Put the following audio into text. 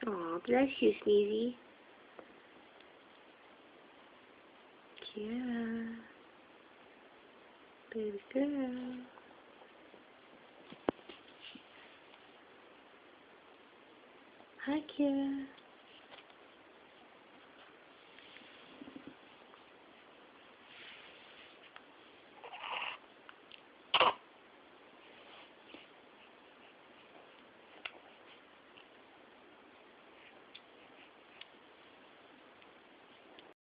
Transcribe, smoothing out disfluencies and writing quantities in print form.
Aw, bless you, Sneezy. Kira. Baby girl. Hi, Kira.